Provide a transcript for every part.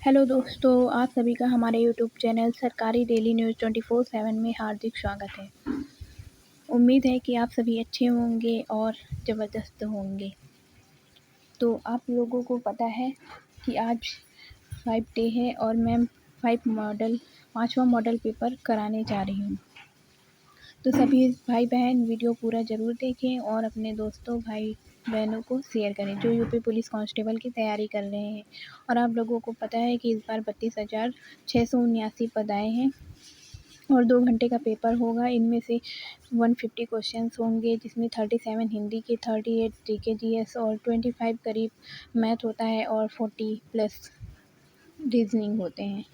Hello दोस्तों, आप सभी का हमारे यूट्यूब चैनल सरकारी डेली न्यूज़ 24/7 में हार्दिक स्वागत है। उम्मीद है कि आप सभी अच्छे होंगे और ज़बरदस्त होंगे। तो आप लोगों को पता है कि आज 5 डे है और मैं 5वां मॉडल पेपर कराने जा रही हूँ। तो सभी भाई बहन वीडियो पूरा ज़रूर देखें और अपने दोस्तों भाई बहनों को शेयर करें जो यूपी पुलिस कांस्टेबल की तैयारी कर रहे हैं। और आप लोगों को पता है कि इस बार 32,679 पद आए हैं और 2 घंटे का पेपर होगा। इनमें से 150 क्वेश्चंस होंगे, जिसमें 37 हिंदी के, 38 जीके जीएस और 25 करीब मैथ होता है और 40 प्लस रीजनिंग होते हैं।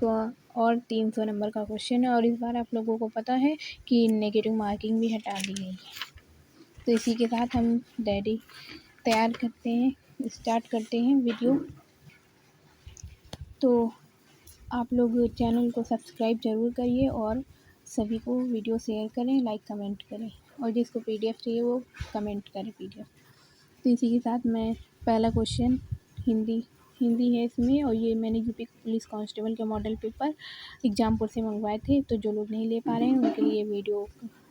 तो और 300 नंबर का क्वेश्चन है। और इस बार आप लोगों को पता है कि नेगेटिव मार्किंग भी हटा दी गई है। तो इसी के साथ हम स्टार्ट करते हैं वीडियो। तो आप लोग चैनल को सब्सक्राइब ज़रूर करिए और सभी को वीडियो शेयर करें, लाइक कमेंट करें और जिसको पीडीएफ चाहिए वो कमेंट करें पीडीएफ। तो इसी के साथ मैं पहला क्वेश्चन हिंदी है इसमें, और ये मैंने यूपी पुलिस कांस्टेबल के मॉडल पेपर एग्जामपुर से मंगवाए थे। तो जो लोग नहीं ले पा रहे हैं उनके लिए वीडियो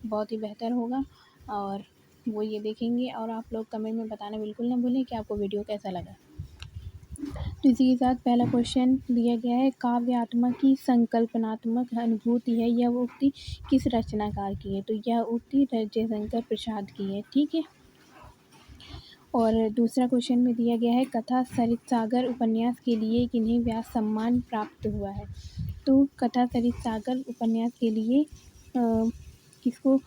बहुत ही बेहतर होगा और वो ये देखेंगे। और आप लोग कमेंट में बताना बिल्कुल ना भूलें कि आपको वीडियो कैसा लगा। तो इसी के साथ पहला क्वेश्चन दिया गया है, काव्यात्मक की संकल्पनात्मक अनुभूति है, यह उक्ति किस रचनाकार की है? तो यह उक्ति जयशंकर प्रसाद की है। ठीक है। और दूसरा क्वेश्चन में दिया गया है, कथा सरित सागर उपन्यास के लिए किन्हें व्यास सम्मान प्राप्त हुआ है? तो कथा सरित सागर उपन्यास के लिए किसको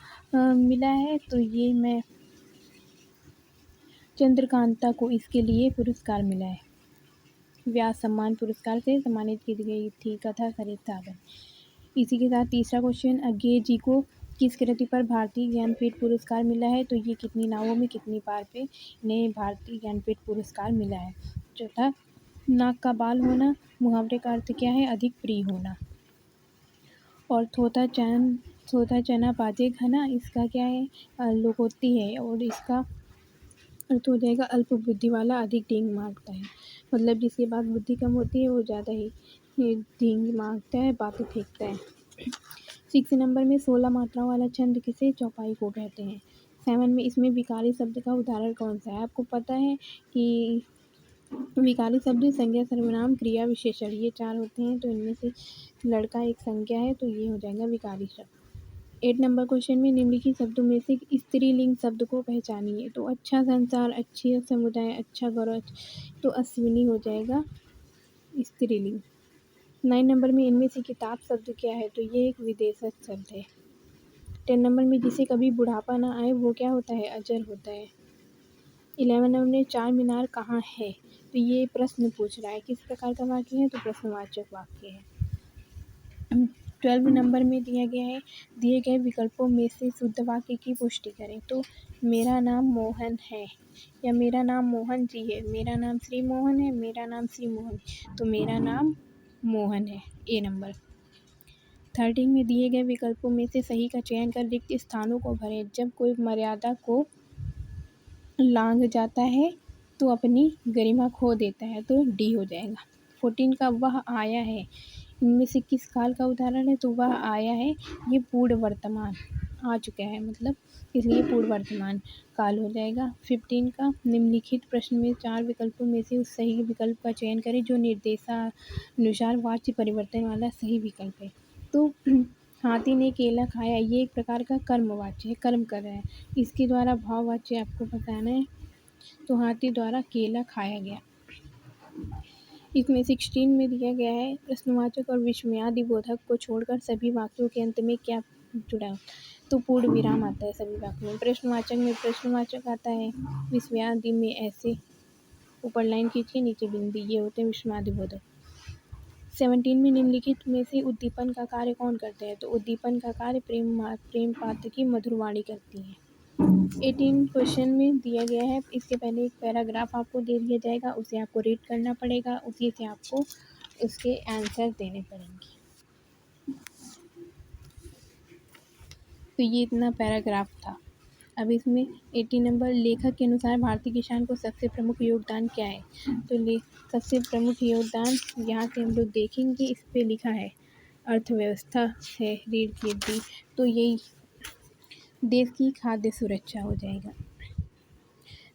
मिला है? तो ये मैं चंद्रकांता को इसके लिए पुरस्कार मिला है। व्यास सम्मान पुरस्कार से सम्मानित की गई थी कथा सरित सागर। इसी के साथ तीसरा क्वेश्चन, अज्ञेय जी को किस कृति पर भारतीय ज्ञानपीठ पुरस्कार मिला है? तो ये कितनी नावों में कितनी पार पे इन्हें भारतीय ज्ञानपीठ पुरस्कार मिला है। चौथा, नाक का बाल होना मुहावरे का अर्थ क्या है? अधिक प्रिय होना। और थोथा चना बाजे घना, इसका क्या है? लोकोक्ति है और इसका अर्थ हो जाएगा अल्प बुद्धि वाला अधिक डींग मारता है। मतलब जिसके पास बुद्धि कम होती है वो ज़्यादा ही डींग मारता है, बातें फेंकता है। 6 नंबर में 16 मात्राओं वाला छंद किसे चौपाई को कहते हैं? 7 में इसमें विकारी शब्द का उदाहरण कौन सा है? आपको पता है कि विकारी शब्द संज्ञा, सर्वनाम, क्रिया, विशेषण ये 4 होते हैं। तो इनमें से लड़का एक संज्ञा है, तो ये हो जाएगा विकारी शब्द। 8 नंबर क्वेश्चन में निम्नलिखित शब्दों में से स्त्रीलिंग शब्द को पहचानिए। तो अच्छा संसार, अच्छी समुदाय, अच्छा गौरव, तो अश्विनी हो जाएगा स्त्रीलिंग। 9 नंबर में इनमें से किताब शब्द क्या है? तो ये एक विदेशज शब्द है। 10 नंबर में जिसे कभी बुढ़ापा ना आए वो क्या होता है? अजर होता है। 11 नंबर में चार मीनार कहाँ है? तो ये प्रश्न पूछ रहा है, किस प्रकार का वाक्य है? तो प्रश्नवाचक वाक्य है। 12 नंबर में दिया गया है, दिए गए विकल्पों में से शुद्ध वाक्य की पुष्टि करें। तो मेरा नाम मोहन है या मेरा नाम मोहन जी है, मेरा नाम श्री मोहन है, मेरा नाम श्री मोहन, तो मेरा नाम मोहन है। ए नंबर। 13 में दिए गए विकल्पों में से सही का चयन कर रिक्त स्थानों को भरें। जब कोई मर्यादा को लांघ जाता है तो अपनी गरिमा खो देता है, तो डी हो जाएगा। 14 का वह आया है, इनमें से किस काल का उदाहरण है? तो वह आया है, ये पूर्ण वर्तमान आ चुका है, मतलब इसलिए पूर्ण वर्तमान काल हो जाएगा। 15 का निम्नलिखित प्रश्न में 4 विकल्पों में से उस सही विकल्प का चयन करें जो निर्देशानुसार वाच्य परिवर्तन वाला सही विकल्प है। तो हाथी ने केला खाया, ये एक प्रकार का कर्मवाच्य है, कर्म कर रहा है। इसके द्वारा भाववाच्य आपको बताना है। तो हाथी द्वारा केला खाया गया। इसमें 16 में दिया गया है, प्रश्नवाचक और विस्मयादि बोधक को छोड़कर सभी वाक्यों के अंत में क्या जुड़ा? तो पूर्ण विराम आता है सभी वाक्यों में। प्रश्नवाचक में प्रश्नवाचक आता है, विस्मयादि में ऐसे ऊपर लाइन खींचिए, नीचे बिंदी, ये होते हैं विस्मयादि बोधक। 17 में निम्नलिखित में से उद्दीपन का कार्य कौन करते हैं? तो उद्दीपन का कार्य प्रेम पात्र की मधुरवाणी करती है। 18 क्वेश्चन में दिया गया है, इसके पहले एक पैराग्राफ आपको दे दिया जाएगा, उसे आपको रीड करना पड़ेगा, उसी से आपको उसके आंसर देने पड़ेंगे। तो ये इतना पैराग्राफ था। अब इसमें 80 नंबर, लेखक के अनुसार भारतीय किसान को सबसे प्रमुख योगदान क्या है? तो सबसे प्रमुख योगदान यहाँ से हम लोग देखेंगे, इस पे लिखा है अर्थव्यवस्था है, रीढ़ की हड्डी, तो यही देश की खाद्य सुरक्षा हो जाएगा।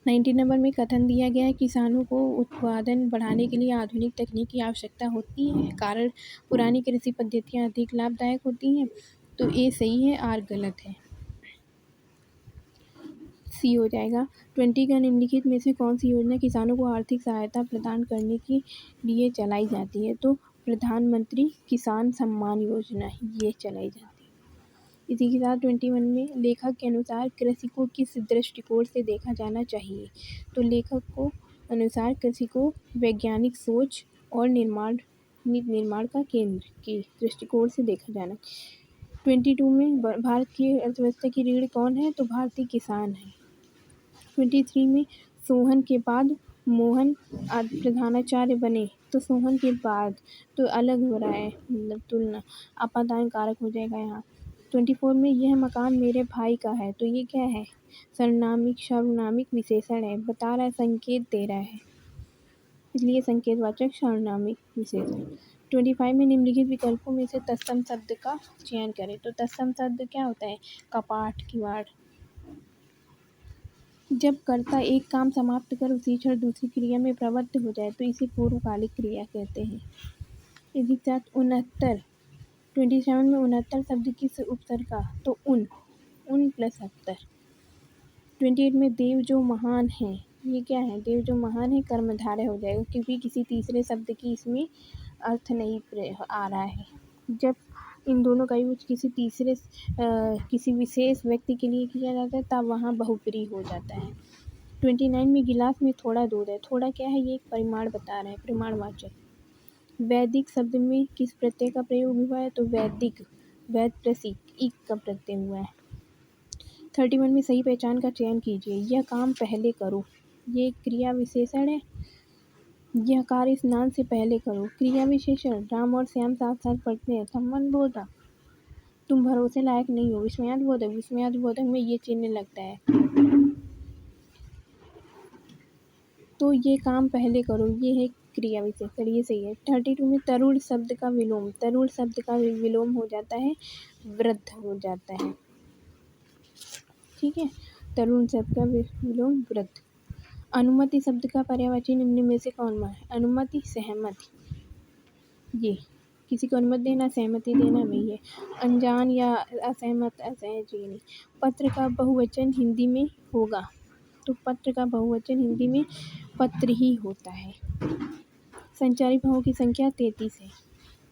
90 नंबर में कथन दिया गया है, किसानों को उत्पादन बढ़ाने के लिए आधुनिक तकनीक की आवश्यकता होती है, कारण पुरानी कृषि पद्धतियाँ अधिक लाभदायक होती हैं। तो ए सही है, आर गलत है, सी हो जाएगा। 20 का निम्नलिखित में से कौन सी योजना किसानों को आर्थिक सहायता प्रदान करने के लिए चलाई जाती है? तो प्रधानमंत्री किसान सम्मान योजना ये चलाई जाती है। इसी के साथ 21 में लेखक के अनुसार कृषि को किस दृष्टिकोण से देखा जाना चाहिए? तो लेखक को अनुसार कृषि को वैज्ञानिक सोच और निर्माण का केंद्र के दृष्टिकोण से देखा जाना। 22 में भारत की अर्थव्यवस्था की रीढ़ कौन है? तो भारतीय किसान है। 23 में सोहन के बाद मोहन प्रधानाचार्य बने, तो सोहन के बाद, तो अलग हो रहा है, मतलब तुलना, अपादान कारक हो जाएगा यहाँ। 24 में यह मकान मेरे भाई का है, तो ये क्या है? सर्वनामिक विशेषण है, बता रहा है, संकेत दे रहा है, इसलिए संकेतवाचक सर्वनामिक विशेषण। 25 में निम्नलिखित विकल्पों में से तत्सम शब्द का चयन करें। तो तत्सम शब्द क्या होता है? कपाट, किवाड़। जब कर्ता एक काम समाप्त कर उसी क्षण दूसरी क्रिया में प्रवृत्त हो जाए तो इसे पूर्वकालिक क्रिया कहते हैं। इसी के साथ 69, 27 में 69 शब्द किस उपसर्ग का? तो उन प्लस 70। 28 में देव जो महान है, ये क्या है? देव जो महान है कर्मधारय हो जाएगा, क्योंकि किसी तीसरे शब्द की इसमें अर्थ नहीं आ रहा है। जब इन दोनों का यूज किसी विशेष व्यक्ति के लिए किया जाता है तब वहाँ बहुप्री हो जाता है। 29 में गिलास में थोड़ा दूध है, थोड़ा क्या है? ये एक परिमाण बता रहा है, परिमाणवाचक। वैदिक शब्द में किस प्रत्यय का प्रयोग हुआ है? तो वैदिक, वैद प्लस इक का प्रत्यय हुआ है। 31 में सही पहचान का चयन कीजिए। यह काम पहले करो, ये क्रिया विशेषण है। यह कार्य स्नान से पहले करो, क्रिया विशेषण। राम और श्याम साथ साथ पढ़ते हैं, संबंधबोधक। तुम भरोसे लायक नहीं हो, विस्मयादिबोधक। विस्मयादिबोधक में ये चिन्ह लगता है, तो ये काम पहले करो, ये है क्रिया विशेषण, ये सही है। 32 में तरुण शब्द का विलोम, तरुण शब्द का विलोम हो जाता है वृद्ध हो जाता है, ठीक है। तरुण शब्द का विलोम वृद्ध। अनुमति शब्द का पर्यायवाची निम्न में से कौन है? अनुमति, सहमति, ये किसी को अनुमति देना, सहमति देना में है। अनजान या असहमत, असहज, ये नहीं। पत्र का बहुवचन हिंदी में होगा, तो पत्र का बहुवचन हिंदी में पत्र ही होता है। संचारी भावों की संख्या 33 है।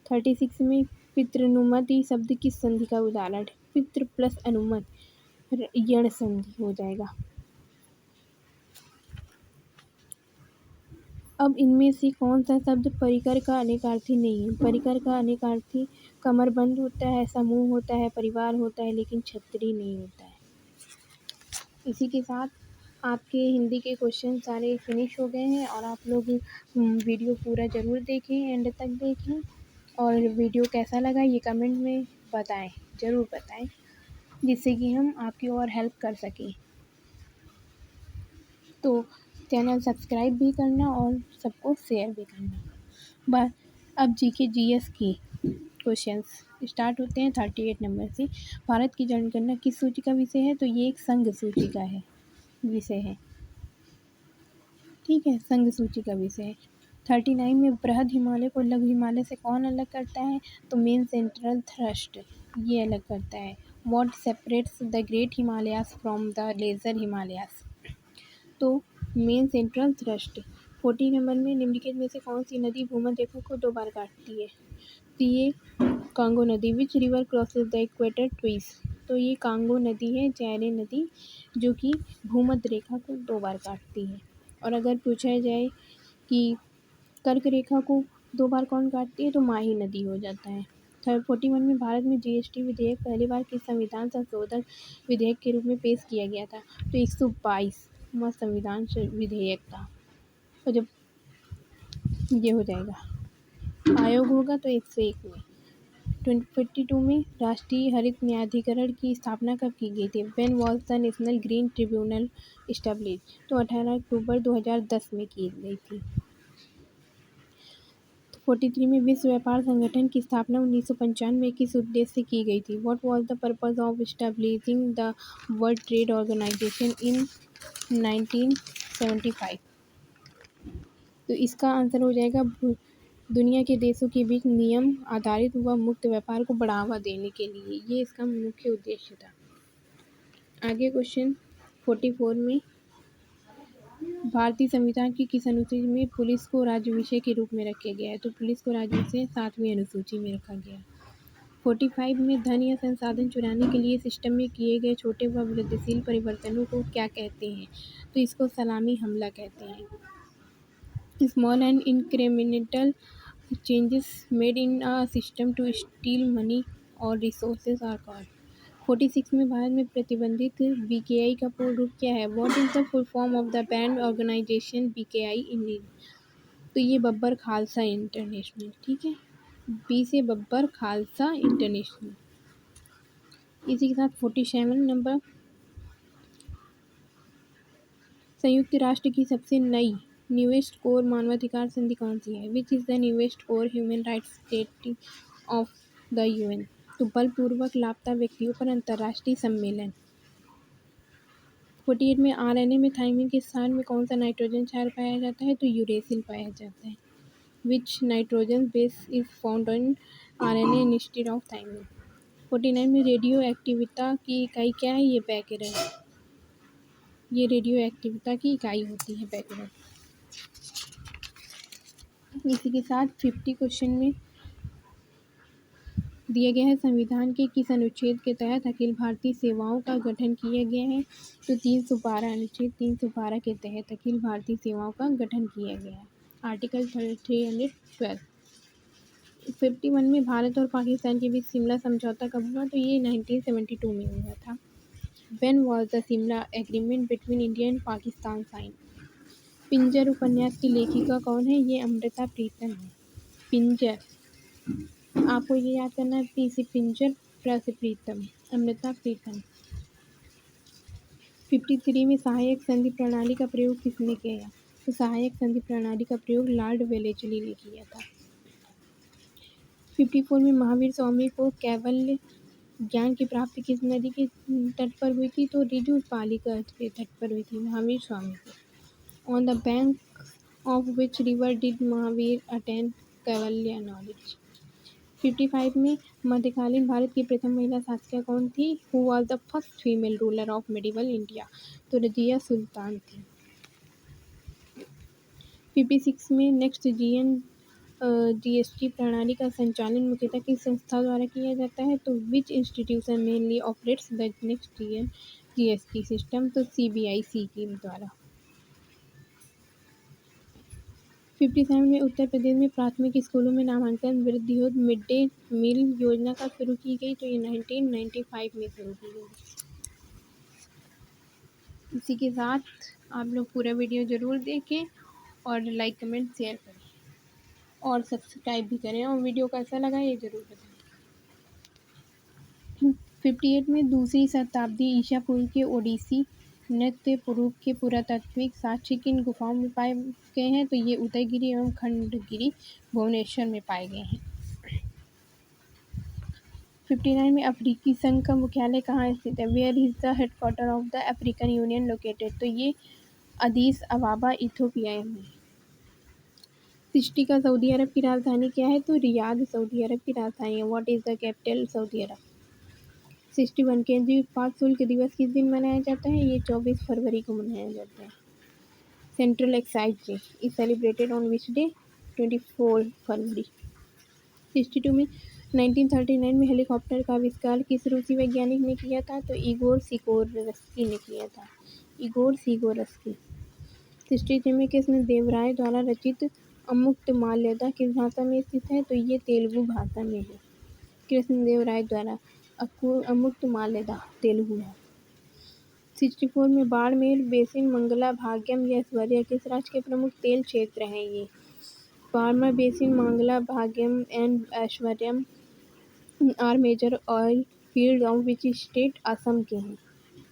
36 में पितृनुमति शब्द किस संधि का उदाहरण? पितृ प्लस अनुमत, यण संधि हो जाएगा। अब इनमें से कौन सा शब्द परिकर का अनेकार्थी नहीं है? परिकर का अनेकार्थी कमरबंद होता है, समूह होता है, परिवार होता है, लेकिन छतरी नहीं होता है। इसी के साथ आपके हिंदी के क्वेश्चन सारे फिनिश हो गए हैं, और आप लोग वीडियो पूरा ज़रूर देखें, एंड तक देखें, और वीडियो कैसा लगा ये कमेंट में बताएं, ज़रूर बताएं, जिससे कि हम आपकी और हेल्प कर सकें। तो चैनल सब्सक्राइब भी करना और सबको शेयर भी करना। बस अब जीके जीएस की क्वेश्चंस स्टार्ट होते हैं 38 नंबर से। भारत की जनगणना किस सूची का विषय है? तो ये एक संघ सूची का है, विषय है, ठीक है, संघ सूची का विषय है। 39 में बृहद हिमालय को लघु हिमालय से कौन अलग करता है? तो मेन सेंट्रल थ्रस्ट, ये अलग करता है। What separates the great Himalayas from the lesser Himalayas? तो मेन सेंट्रल थ्रस्ट। 40 नंबर में निम्नलिखित में से कौन सी नदी भूमध्य रेखा को 2 बार काटती है? तो ये कांगो नदी। Which river crosses the equator twice? तो ये कांगो नदी है, जैरे नदी, जो कि भूमध्य रेखा को 2 बार काटती है। और अगर पूछा जाए कि कर्क रेखा को 2 बार कौन काटती है? तो माही नदी हो जाता है। 41 में भारत में जीएसटी विधेयक पहली बार किस संविधान संशोधन विधेयक के रूप में पेश किया गया था? तो 122वां संविधान विधेयक था। और जब ये हो जाएगा आयोग होगा तो 101 में। 2042 में राष्ट्रीय हरित न्यायाधिकरण की स्थापना कब की गई थी? When was the national green tribunal establish? तो 18 अक्टूबर 2010 में की गई थी। 43 में विश्व व्यापार संगठन की स्थापना 1995 में किस उद्देश्य से की गई थी? What was the purpose of establishing the World Trade Organization in 1975? तो इसका आंसर हो जाएगा दुनिया के देशों के बीच नियम आधारित व मुक्त व्यापार को बढ़ावा देने के लिए। ये इसका मुख्य उद्देश्य था। आगे क्वेश्चन 44 में भारतीय संविधान की किस अनुसूची में पुलिस को राज्य विषय के रूप में रखा गया है? तो पुलिस को राज्य विषय 7वीं अनुसूची में रखा गया। 45 में धन या संसाधन चुराने के लिए सिस्टम में किए गए छोटे व वृद्धिशील परिवर्तनों को क्या कहते हैं? तो इसको सलामी हमला कहते हैं। Small and incremental changes made in a system to steal money or resources are called. 46 में भारत में प्रतिबंधित बीकेआई का पूर्ण रूप क्या है? What is the full form of the band organization BKI in India? तो ये बब्बर खालसा इंटरनेशनल। ठीक है, बी से बब्बर खालसा इंटरनेशनल। इसी के साथ 47 नंबर, संयुक्त राष्ट्र की सबसे नई न्यूएस्ट कोर मानवाधिकार संधि कौन सी है? Which is the newest core human rights treaty of the UN? तो बलपूर्वक लापता व्यक्तियों पर अंतर्राष्ट्रीय सम्मेलन। 48 में आरएनए में थाइमिन के स्थान में कौन सा नाइट्रोजन क्षार पाया जाता है? तो यूरेसिल पाया जाता है। विच nitrogen base is found in RNA instead of thymine? 49 में रेडियो एक्टिविता की इकाई क्या है? ये बैकेरल। ये रेडियो एक्टिविता की इकाई होती है बैकेरल। इसी के साथ 50 क्वेश्चन में दिया गया है संविधान के किस अनुच्छेद के तहत अखिल भारतीय सेवाओं का गठन किया गया है? तो 312 अनुच्छेद 312 के तहत अखिल भारतीय सेवाओं का गठन किया गया है। आर्टिकल 312। 51 में भारत और पाकिस्तान के बीच शिमला समझौता कब हुआ? तो ये 1972 में हुआ था। When was the Shimla Agreement between India and Pakistan sign? Pinjar उपन्यास की लेखिका कौन है? ये अमृता प्रीतम है। पिंजर, आपको ये याद करना है, पी से पिंजर, प्र से प्रीतम, अमृता प्रीतम। 53 में सहायक संधि प्रणाली का प्रयोग किसने किया? तो सहायक संधि प्रणाली का प्रयोग लॉर्ड वेलेस्ली ने किया था। 54 में महावीर स्वामी को कैवल्य ज्ञान की प्राप्ति किस नदी के तट पर हुई थी? तो रिजु पालिका के तट पर हुई थी महावीर स्वामी को। On the bank of which river did Mahavir attain Kaivalya knowledge? 55 में मध्यकालीन भारत की प्रथम महिला शासिका कौन थी? Who was the first female ruler of medieval India? तो रजिया सुल्तान थी। 56 में नेक्स्ट जीएसटी प्रणाली का संचालन मुख्यतः किस संस्था द्वारा किया जाता है? तो विच institution mainly operates the next GST system? तो सीबीआईसी के द्वारा। 57 में उत्तर प्रदेश में प्राथमिक स्कूलों में नामांकन वृद्धि हेतु मिड डे मील योजना कब शुरू की गई? तो ये 1995 में शुरू की गई। इसी के साथ आप लोग पूरा वीडियो ज़रूर देखें और लाइक कमेंट शेयर करें और सब्सक्राइब भी करें और वीडियो कैसा लगा ये ज़रूर बताएं। 58 में दूसरी शताब्दी ईसा पूर्व के ओडिसी नृत्य पुरूप के पुरातात्विक साक्ष्य किन गुफाओं में पाए गए हैं? तो ये उदयगिरी एवं खंडगिरी भुवनेश्वर में पाए गए हैं। 59 में अफ्रीकी संघ का मुख्यालय कहाँ स्थित है? Where is the headquarter of the African Union located? तो ये अदीस अबाबा इथोपिया में। 60 का सऊदी अरब की राजधानी क्या है? तो रियाद सऊदी अरब की राजधानी है। What is the capital Saudi Arab? 61 केंद्रीय उत्पाद शुल्क दिवस किस दिन मनाया जाता है? ये 24 फरवरी को मनाया जाता है। Central excise day is celebrated on which day? 24 फरवरी। 62 में 1939 में हेलीकॉप्टर का आविष्कार किस रूसी वैज्ञानिक ने किया था? तो इगोर सिकोरस्की ने किया था। Igor Sikorski. 63 में कृष्ण देवराय द्वारा रचित अमुक्त माल्यदा किस भाषा में स्थित है? तो ये तेलुगु भाषा में है। कृष्ण देवराय द्वारा अमुक्त माल्यदा तेलुगु है। 64 में बाड़मेर बेसिन मंगला भाग्यम या ऐश्वर्या किस राज्य के प्रमुख तेल क्षेत्र हैं? ये Barmer basin Mangala Bhagyam and Aishwariya are major oil field of which state? Assam के हैं।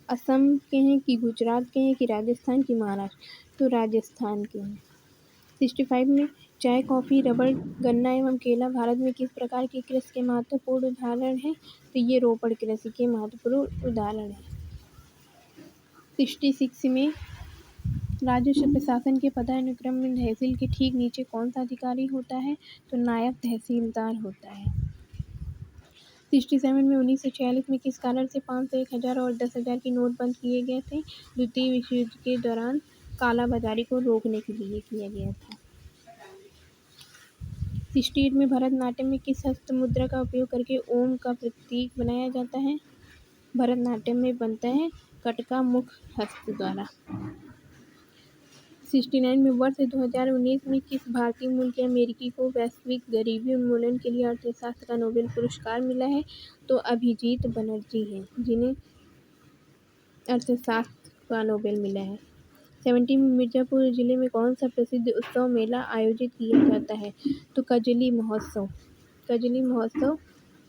असम के हैं कि गुजरात के हैं कि राजस्थान की महाराष्ट्र? तो राजस्थान के हैं। 65 में चाय, कॉफ़ी, रबड़, गन्ना एवं केला भारत में किस प्रकार की कृषि के महत्वपूर्ण उदाहरण हैं? तो ये रोपड़ कृषि के महत्वपूर्ण उदाहरण है। 66 में राजस्व प्रशासन के पदानुक्रम में तहसील के ठीक नीचे कौन सा अधिकारी होता है? तो नायब तहसीलदार होता है। 67 में 1946 में किस कारण से 500, 1000 और 10,000 के नोट बंद किए गए थे? द्वितीय विश्व युद्ध के दौरान कालाबाजारी को रोकने के लिए किया गया था। 68 में भरतनाट्यम में किस हस्त मुद्रा का उपयोग करके ओम का प्रतीक बनाया जाता है? भरतनाट्यम में बनता है कटका मुख हस्त द्वारा। 69 में वर्ष 2019 में किस भारतीय मूल के अमेरिकी को वैश्विक गरीबी उन्मूलन के लिए अर्थशास्त्र का नोबेल पुरस्कार मिला है? तो अभिजीत बनर्जी हैं जिन्हें अर्थशास्त्र का नोबेल मिला है। 70 में मिर्ज़ापुर जिले में कौन सा प्रसिद्ध उत्सव मेला आयोजित किया जाता है? तो कजली महोत्सव। कजली महोत्सव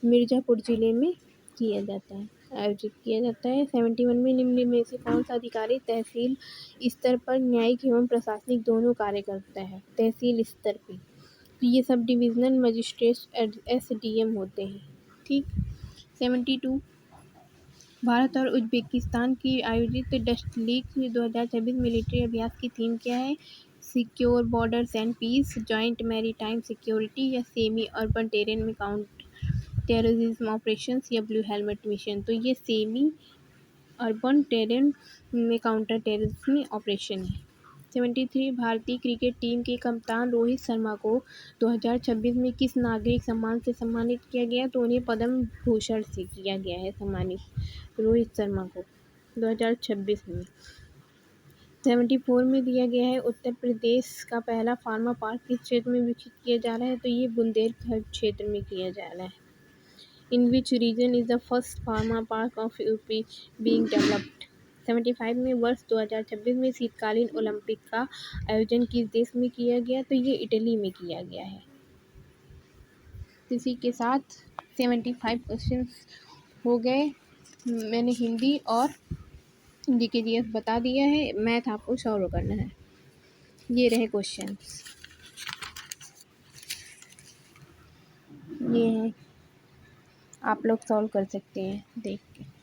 मिर्ज़ापुर जिले में किया जाता है, आयोजित किया जाता है। 71 में निम्न में से कौन सा अधिकारी तहसील स्तर पर न्यायिक एवं प्रशासनिक दोनों कार्य करता है? तहसील स्तर पे तो ये सब डिविजनल मजिस्ट्रेट SDM होते हैं। ठीक। 72 भारत और उज्बेकिस्तान की आयोजित डस्ट लीग 2026 मिलिट्री अभ्यास की थीम क्या है? Secure borders and peace, joint maritime security या सेमी अर्बन टेरेन में काउंटर टेररिज्म ऑपरेशंस या ब्लू हेलमेट मिशन? तो ये सेमी अर्बन टेरेन में काउंटर टेररिज्म ऑपरेशन है। 73 भारतीय क्रिकेट टीम के कप्तान रोहित शर्मा को 2026 में किस नागरिक सम्मान से सम्मानित किया गया? तो उन्हें पद्म भूषण से किया गया है सम्मानित रोहित शर्मा को 2026 में। 74 में दिया गया है उत्तर प्रदेश का पहला फार्मा पार्क किस क्षेत्र में विकसित किया जा रहा है? तो ये बुंदेलखंड क्षेत्र में किया जा रहा है। In which region is the first pharma park of UP being developed? 75 में वर्ष 2026 में शीतकालीन ओलंपिक का आयोजन किस देश में किया गया? तो ये इटली में किया गया है। इसी के साथ 75 क्वेश्चंस हो गए। मैंने हिंदी और GK बता दिया है, मैथ आपको सॉल्व करना है। ये रहे क्वेश्चंस, ये हैं, आप लोग सॉल्व कर सकते हैं देख के।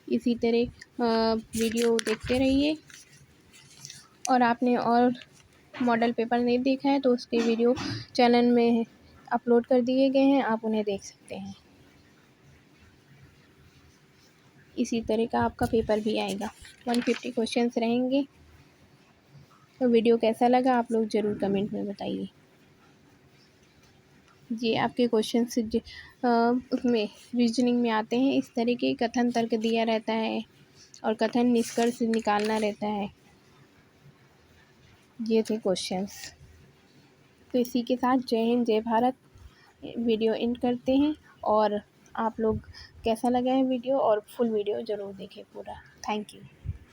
इसी तरह वीडियो देखते रहिए, और आपने और मॉडल पेपर नहीं देखा है तो उसके वीडियो चैनल में अपलोड कर दिए गए हैं, आप उन्हें देख सकते हैं। इसी तरह का आपका पेपर भी आएगा। 150 क्वेश्चंस रहेंगे। तो वीडियो कैसा लगा आप लोग ज़रूर कमेंट में बताइए। ये आपके क्वेश्चंस उसमें रीजनिंग में आते हैं। इस तरह के कथन तर्क दिया रहता है और कथन निष्कर्ष निकालना रहता है। ये थे क्वेश्चंस। तो इसी के साथ जय हिंद, जय भारत। वीडियो एंड करते हैं, और आप लोग कैसा लगा है वीडियो, और फुल वीडियो ज़रूर देखें पूरा। Thank you.